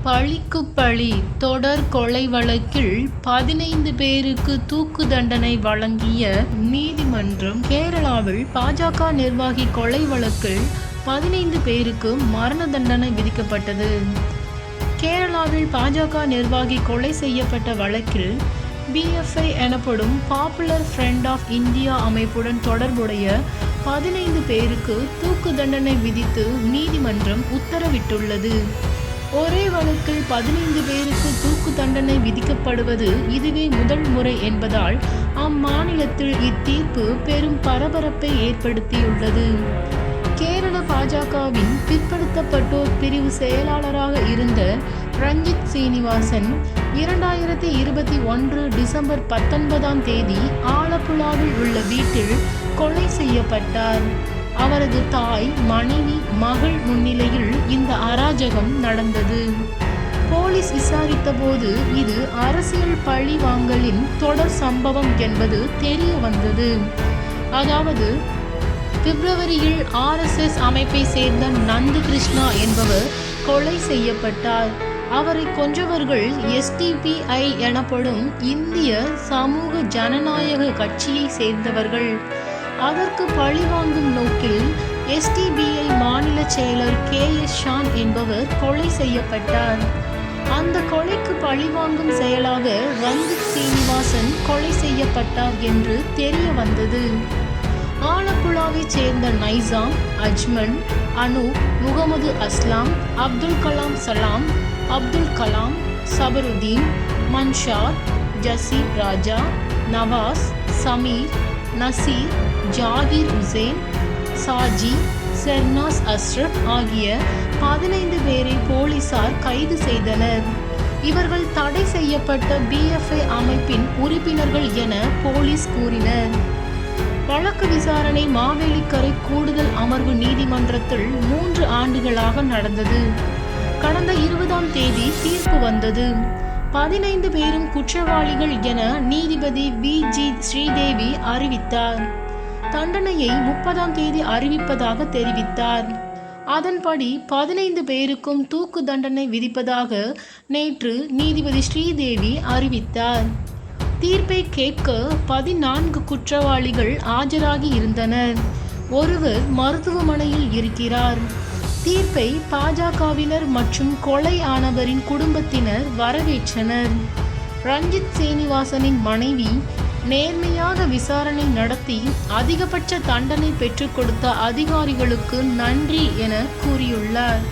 பழிக்கு பழி தொடர் கொலை வழக்கில் 15 பேருக்கு தூக்கு தண்டனை வழங்கிய நீதிமன்றம். கேரளாவில் பாஜக நிர்வாகி கொலை வழக்கில் 15 பேருக்கு மரண தண்டனை விதிக்கப்பட்டது. கேரளாவில் பாஜக நிர்வாகி கொலை செய்யப்பட்ட வழக்கில் PFI எனப்படும் பாப்புலர் ஃப்ரண்ட் ஆஃப் இந்தியா அமைப்புடன் தொடர்புடைய 15 பேருக்கு தூக்கு தண்டனை விதித்து நீதிமன்றம் உத்தரவிட்டுள்ளது. ஒரே வழக்கில் 15 பேருக்கு தூக்கு தண்டனை விதிக்கப்படுவது இதுவே முதல் முறை என்பதால் அம்மாநிலத்தில் இத்தீர்ப்பு பெரும் பரபரப்பை ஏற்படுத்தியுள்ளது. கேரள பாஜகவின் பிற்படுத்தப்பட்டோர் பிரிவு செயலாளராக இருந்த ரஞ்சித் சீனிவாசன் 2021 டிசம்பர் 19ஆம் தேதி ஆலப்புழாவில் உள்ள வீட்டில் கொலை செய்யப்பட்டார். அவரது தாய், மனைவி, மகள் முன்னிலையில் இந்த அராஜகம் நடந்தது. போலீஸ் விசாரித்த போது இது அரசியல் பழி வாங்கலின் தொடர் சம்பவம் என்பது தெரிய வந்தது. அதாவது பிப்ரவரியில் RSS அமைப்பை சேர்ந்த நந்து கிருஷ்ணா என்பவர் கொலை செய்யப்பட்டார். அவரை கொன்றவர்கள் SDPI எனப்படும் இந்திய சமூக ஜனநாயக கட்சியை சேர்ந்தவர்கள். அதற்கு பழிவாங்கும் நோக்கில் SDPI மாநில செயலர் KS ஷான் என்பவர் கொலை செய்யப்பட்டார். அந்த கொலைக்கு பழிவாங்கும் செயலாக ரஞ்சித் சீனிவாசன் கொலை செய்யப்பட்டார் என்று தெரிய வந்தது. ஆலப்புழாவை சேர்ந்த நைசாம், அஜ்மன், அனு, முகமது அஸ்லாம், அப்துல் கலாம் சலாம், அப்துல் கலாம், சபருதீன், மன்ஷார், ஜசீர் ராஜா, நவாஸ், சமீர், நசீர், ஜாகிர் உசேன், சாஜி, செர்னாஸ் அஸ்ரப் ஆகிய 15 பேரை போலீசார் கைது செய்தனர். இவர்கள் தடை செய்யப்பட்ட PFI அமைப்பின் உறுப்பினர்கள் என போலீஸ் கூறினர். வழக்கு விசாரணை மாவேலிக்கரை கூடுதல் அமர்வு நீதிமன்றத்தில் 3 ஆண்டுகளாக நடந்தது. கடந்த 20ஆம் தேதி தீர்ப்பு வந்தது. 15 பேரும் குற்றவாளிகள் என நீதிபதி VG ஸ்ரீதேவி அறிவித்தார். தண்டனையை 30ஆம் தேதி அறிவிப்பதாக தெரிவித்தார். அதன்படி 15 பேருக்கும் தூக்கு தண்டனை விதிப்பதாக நேற்று நீதிபதி ஸ்ரீதேவி அறிவித்தார். தீர்ப்பை கேட்க 14 குற்றவாளிகள் ஆஜராகி இருந்தனர். ஒருவர் மருத்துவமனையில் இருக்கிறார். தீர்ப்பை பாஜகவினர் மற்றும் கொலை ஆனவரின் குடும்பத்தினர் வரவேற்றனர். ரஞ்சித் சீனிவாசனின் மனைவி நேர்மையாக விசாரணை நடத்தி அதிகபட்ச தண்டனை பெற்றுக் கொடுத்த அதிகாரிகளுக்கு நன்றி என கூறியுள்ளார்.